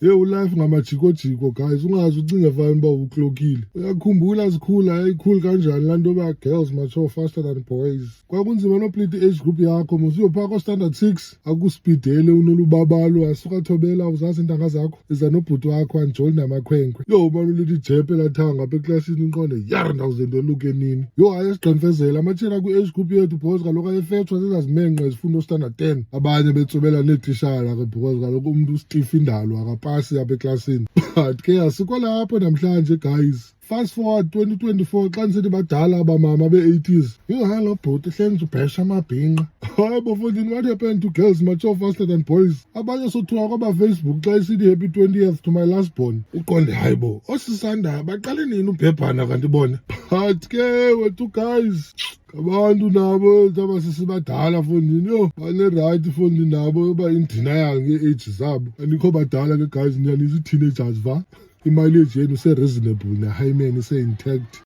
Ulife ngamajikojiko guys, ungazi ucinge fana uba uklokile. Uyakhumbula sikhula yayikhulu kanjani laa nto yoba girls mature faster than boys. Kwakunzima noplita i-age group yakho, musuyophaa ko-standard 6 akuspidele unolubabalo asukathobela uzazi iintanga zakho iza nobhuti wakho anjoli namakhwenkwe. Mani ulithi ijepe lathanga apha eklasini inqonde yar ndawuzendoluke nini. Hayi esigqenfezela amatshela kwi-age group yethu because kaloku ayefethwa zezazimenqe zifunda o-standard 10 abanye betsobela neetishara ke because kaloku umntu ustifa indalo akapasi apha eklasini. But ke asikho lapho namhlanje guys. Fast forward 2024 xa ndisithi badala abamama be-80s. Hayi lo bhuti hlenza ubhesha amabhinqa. Hayi bafondini, what happened to girls mature faster than boys? Abanye sothiwa kwaba-Facebook xa isithi happy 20th to my last born. Uqonde hayi bo, osisanda baqale nini ubhebhana kanti bona? But ke wethu guys, abantu nabo abasesibadala fondini bane-right fondini nabo yoba in-denial nge-age zabo. Anikho badala ke guys, niyanisa ii-teenagers va? Imileage yenu ise-reasonable ne-hymen ise-intact.